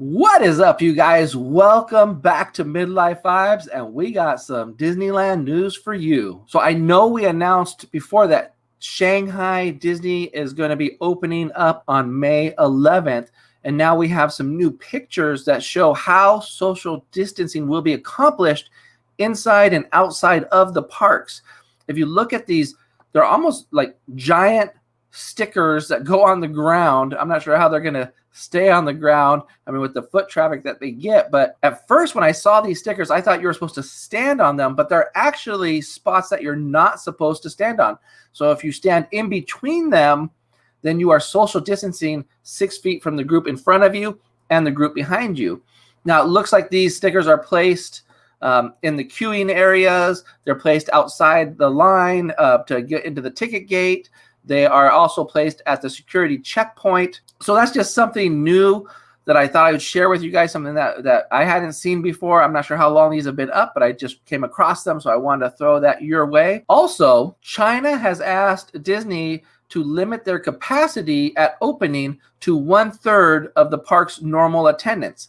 What is up, you guys? Welcome back to Midlife Vibes, and we got some Disneyland news for you. So I know we announced before that Shanghai Disney is going to be opening up on May 11th, and now we have some new pictures that show how social distancing will be accomplished inside and outside of the parks. If you look at these, they're almost like giant stickers that go on the ground. I'm not sure how they're going to stay on the ground, with the foot traffic that they get. But at first, when I saw these stickers, I thought you were supposed to stand on them, but they're actually spots that you're not supposed to stand on. So if you stand in between them, then you are social distancing 6 feet from the group in front of you and the group behind you. Now, it looks like these stickers are placed in the queuing areas. They're placed outside the line to get into the ticket gate. They are also placed at the security checkpoint. So that's just something new that I thought I would share with you guys, something that I hadn't seen before. I'm not sure how long these have been up, but I just came across them, so I wanted to throw that your way. Also, China has asked Disney to limit their capacity at opening to 1/3 of the park's normal attendance,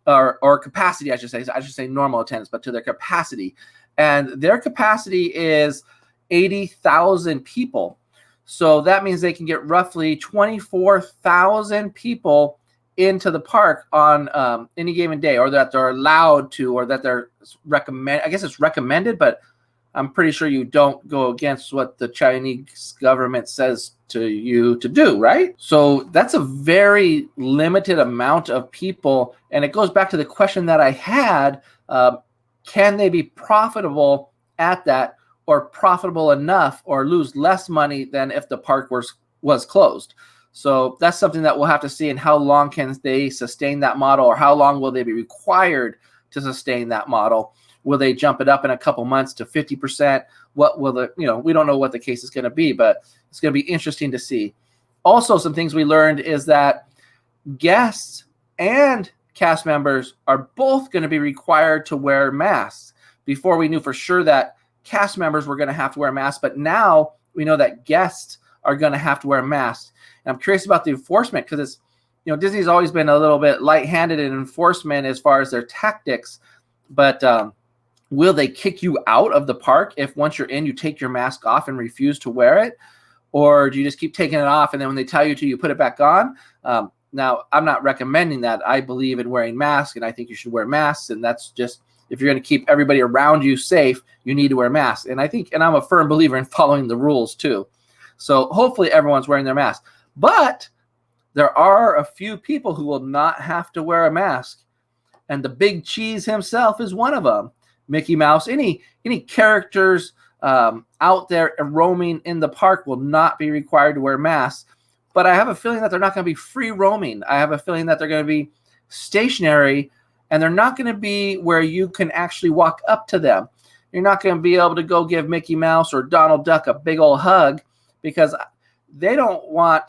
or capacity, I should say. I should say normal attendance, but to their capacity. And their capacity is 80,000 people. So that means they can get roughly 24,000 people into the park on any given day, or that they're allowed to, or that they're recommend. I guess it's recommended, but I'm pretty sure you don't go against what the Chinese government says to you to do, right? So that's a very limited amount of people. And it goes back to the question that I had, can they be profitable at that, or profitable enough, or lose less money than if the park was closed? So that's something that we'll have to see, and how long can they sustain that model, or how long will they be required to sustain that model? Will they jump it up in a couple months to 50%? What will we don't know what the case is going to be, but it's going to be interesting to see. Also, some things we learned is that guests and cast members are both going to be required to wear masks. Before, we knew for sure that cast members were going to have to wear masks, but now we know that guests are going to have to wear masks. And I'm curious about the enforcement, because it's, Disney's always been a little bit light-handed in enforcement as far as their tactics, but will they kick you out of the park if once you're in, you take your mask off and refuse to wear it? Or do you just keep taking it off, and then when they tell you to, you put it back on? Now, I'm not recommending that. I believe in wearing masks, and I think you should wear masks, and that's just, if you're going to keep everybody around you safe, you need to wear masks. And I'm a firm believer in following the rules too. So hopefully everyone's wearing their mask. But there are a few people who will not have to wear a mask. And the big cheese himself is one of them. Mickey Mouse, any characters out there roaming in the park will not be required to wear masks. But I have a feeling that they're not going to be free roaming. I have a feeling that they're going to be stationary, and they're not going to be where you can actually walk up to them. You're not going to be able to go give Mickey Mouse or Donald Duck a big old hug, because they don't want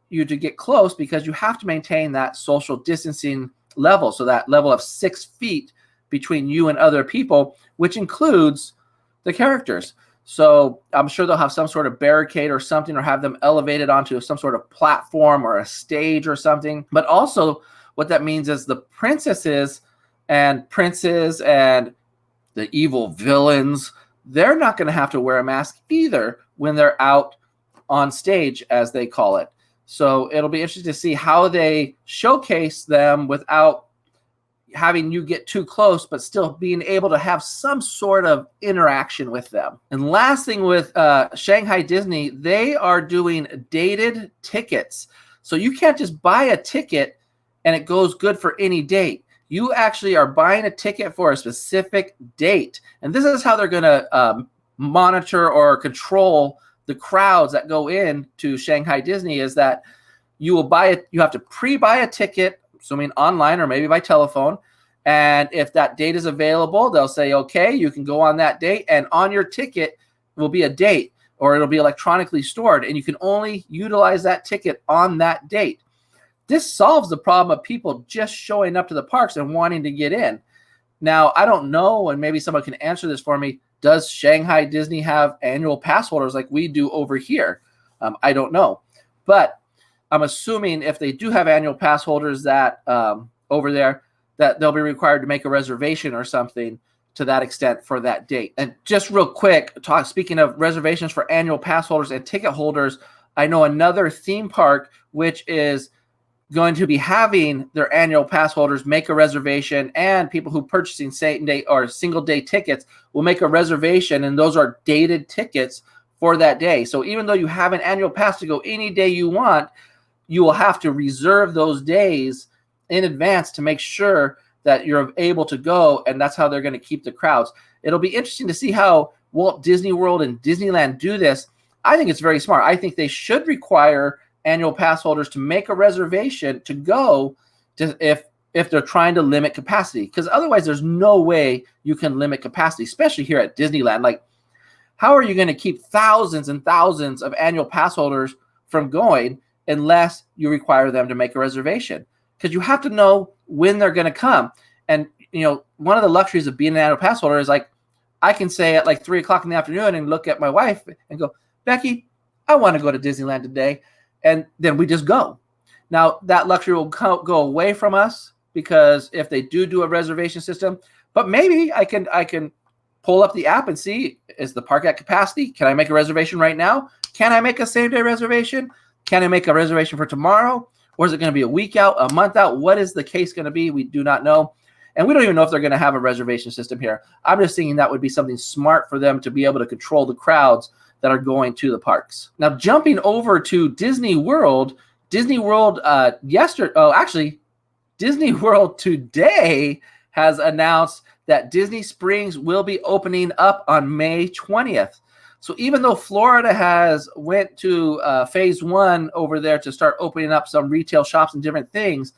you to get close, because you have to maintain that social distancing level. So that level of 6 feet between you and other people, which includes the characters. So I'm sure they'll have some sort of barricade or something, or have them elevated onto some sort of platform or a stage or something. But also what that means is the princesses and princes and the evil villains, they're not going to have to wear a mask either when they're out on stage, as they call it. So it'll be interesting to see how they showcase them without having you get too close, but still being able to have some sort of interaction with them. And last thing with Shanghai Disney, they are doing dated tickets. So you can't just buy a ticket and it goes good for any date. You actually are buying a ticket for a specific date. And this is how they're going to monitor or control the crowds that go in to Shanghai Disney, is that you have to pre-buy a ticket, assuming online or maybe by telephone. And if that date is available, they'll say, okay, you can go on that date. And on your ticket will be a date, or it'll be electronically stored. And you can only utilize that ticket on that date. This solves the problem of people just showing up to the parks and wanting to get in. Now, I don't know, and maybe someone can answer this for me. Does Shanghai Disney have annual pass holders like we do over here? I don't know. But I'm assuming if they do have annual pass holders that over there, that they'll be required to make a reservation or something to that extent for that date. And just real quick, speaking of reservations for annual pass holders and ticket holders, I know another theme park which is going to be having their annual pass holders make a reservation, and people who purchasing same day or single day tickets will make a reservation, and those are dated tickets for that day. So even though you have an annual pass to go any day you want, you will have to reserve those days in advance to make sure that you're able to go, and that's how they're going to keep the crowds. It'll be interesting to see how Walt Disney World and Disneyland do this. I think it's very smart. I think they should require annual pass holders to make a reservation to go to if they're trying to limit capacity, because otherwise there's no way you can limit capacity, especially here at Disneyland. Like, how are you going to keep thousands and thousands of annual pass holders from going unless you require them to make a reservation? Because you have to know when they're going to come. And, you know, one of the luxuries of being an annual pass holder is, like, I can say at like 3 o'clock in the afternoon and look at my wife and go, Becky, I want to go to Disneyland today. And then we just go. Now, that luxury will go away from us, because if they do a reservation system, but maybe I can pull up the app and see, is the park at capacity? Can I make a reservation right now? Can I make a same day reservation? Can I make a reservation for tomorrow? Or is it going to be a week out, a month out? What is the case going to be? We do not know. And we don't even know if they're going to have a reservation system here. I'm just thinking that would be something smart for them to be able to control the crowds that are going to the parks. Now, jumping over to Disney World Disney World Disney World today has announced that Disney Springs will be opening up on May 20th. So even though Florida has went to phase 1 over there to start opening up some retail shops and different things,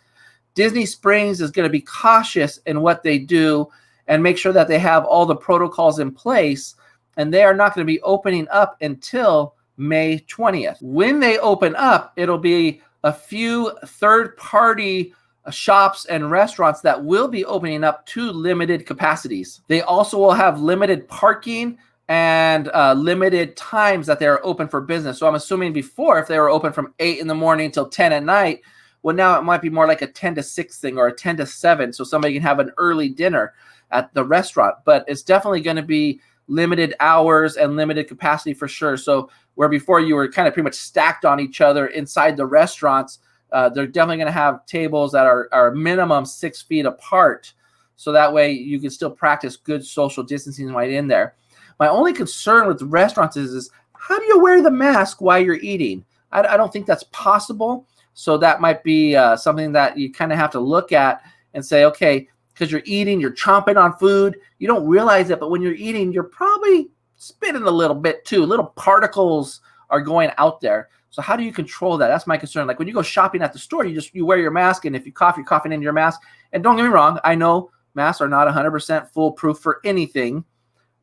Disney Springs is going to be cautious in what they do and make sure that they have all the protocols in place. And they are not going to be opening up until May 20th. When they open up, it'll be a few third-party shops and restaurants that will be opening up to limited capacities. They also will have limited parking and limited times that they're open for business. So I'm assuming before, if they were open from 8 in the morning till 10 at night, well, now it might be more like a 10 to 6 thing or a 10 to 7. So somebody can have an early dinner at the restaurant, but it's definitely going to be limited hours and limited capacity for sure. So where before you were kind of pretty much stacked on each other inside the restaurants, they're definitely going to have tables that are minimum 6 feet apart. So that way you can still practice good social distancing right in there. My only concern with the restaurants is how do you wear the mask while you're eating? I don't think that's possible. So that might be something that you kind of have to look at and say, okay, because you're eating, you're chomping on food. You don't realize it, but when you're eating, you're probably spitting a little bit too. Little particles are going out there. So how do you control that? That's my concern. Like when you go shopping at the store, you wear your mask, and if you cough, you're coughing into your mask. And don't get me wrong, I know masks are not 100% foolproof for anything,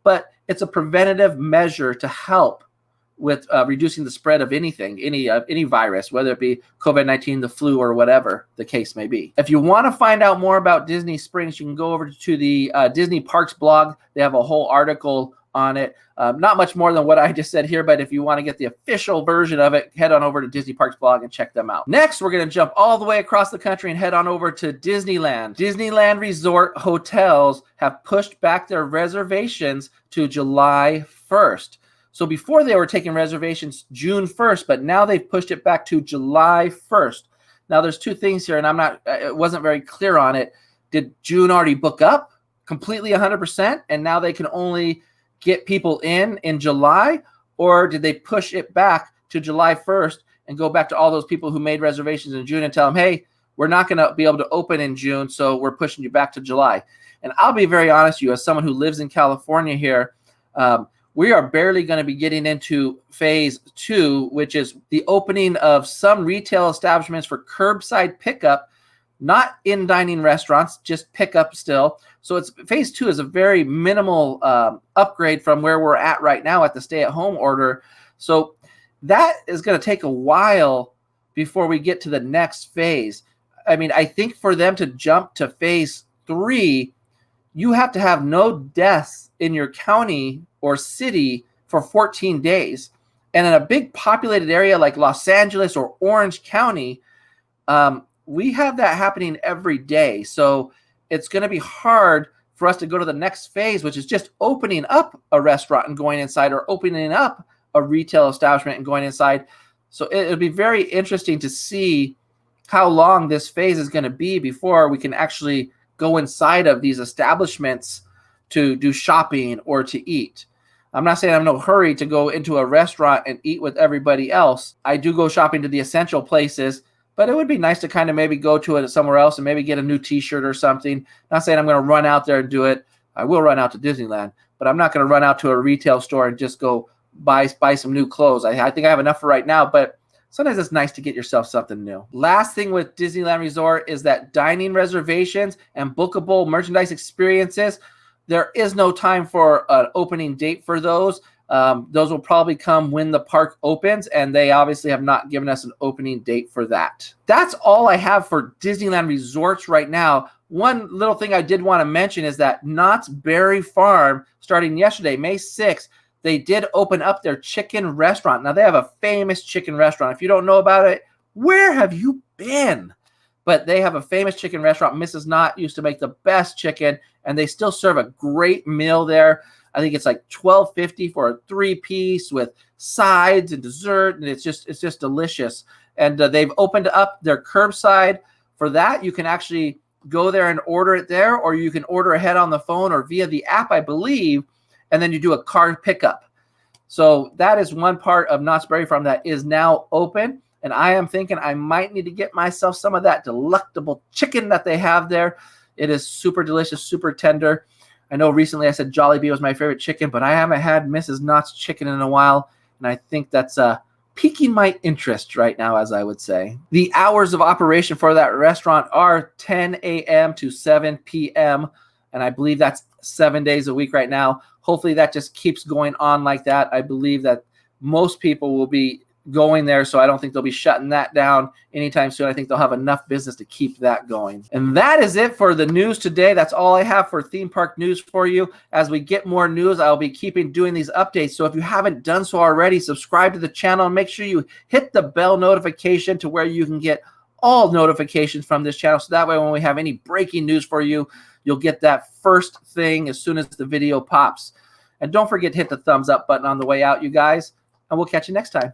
but it's a preventative measure to help with reducing the spread of anything, any virus, whether it be COVID-19, the flu, or whatever the case may be. If you want to find out more about Disney Springs, you can go over to the Disney Parks blog. They have a whole article on it. Not much more than what I just said here, but if you want to get the official version of it, head on over to Disney Parks blog and check them out. Next, we're going to jump all the way across the country and head on over to Disneyland. Disneyland Resort hotels have pushed back their reservations to July 1st. So before they were taking reservations June 1st, but now they've pushed it back to July 1st. Now there's two things here, and it wasn't very clear on it. Did June already book up completely 100%, and now they can only get people in July, or did they push it back to July 1st and go back to all those people who made reservations in June and tell them, hey, we're not going to be able to open in June, so we're pushing you back to July? And I'll be very honest with you, as someone who lives in California here, we are barely going to be getting into phase 2, which is the opening of some retail establishments for curbside pickup, not in dining restaurants, just pickup still. So it's phase 2 is a very minimal upgrade from where we're at right now at the stay-at-home order. So that is going to take a while before we get to the next phase. I mean, I think for them to jump to phase 3, you have to have no deaths in your county or city for 14 days. And in a big populated area like Los Angeles or Orange County, we have that happening every day. So it's going to be hard for us to go to the next phase, which is just opening up a restaurant and going inside, or opening up a retail establishment and going inside. So it'll be very interesting to see how long this phase is going to be before we can actually go inside of these establishments to do shopping or to eat. I'm not saying I'm in no hurry to go into a restaurant and eat with everybody else. I do go shopping to the essential places, but it would be nice to kind of maybe go to it somewhere else and maybe get a new t-shirt or something. Not saying I'm going to run out there and do it. I will run out to Disneyland, but I'm not going to run out to a retail store and just go buy some new clothes. I think I have enough for right now, but sometimes it's nice to get yourself something new. Last thing with Disneyland Resort is that dining reservations and bookable merchandise experiences, there is no time for an opening date for those. Those will probably come when the park opens, and they obviously have not given us an opening date for that. That's all I have for Disneyland Resorts right now. One little thing I did want to mention is that Knott's Berry Farm, starting yesterday, May 6th, they did open up their chicken restaurant. Now, they have a famous chicken restaurant. If you don't know about it, where have you been? But they have a famous chicken restaurant. Mrs. Knott used to make the best chicken, and they still serve a great meal there. I think it's like $12.50 for a 3-piece with sides and dessert, and it's just delicious. And they've opened up their curbside. For that, you can actually go there and order it there, or you can order ahead on the phone or via the app, I believe, and then you do a car pickup. So that is one part of Knott's Berry Farm that is now open. And I am thinking I might need to get myself some of that delectable chicken that they have there. It is super delicious, super tender. I know recently I said Jollibee was my favorite chicken, but I haven't had Mrs. Knott's chicken in a while. And I think that's piquing my interest right now, as I would say. The hours of operation for that restaurant are 10 a.m. to 7 p.m. And I believe that's 7 days a week right now. Hopefully that just keeps going on like that. I believe that most people will be going there, so I don't think they'll be shutting that down anytime soon. I think they'll have enough business to keep that going. And that is it for the news today. That's all I have for theme park news for you. As we get more news, I'll be doing these updates. So if you haven't done so already, subscribe to the channel and make sure you hit the bell notification to where you can get all notifications from this channel. So that way when we have any breaking news for you, you'll get that first thing as soon as the video pops. And don't forget to hit the thumbs up button on the way out, you guys. And we'll catch you next time.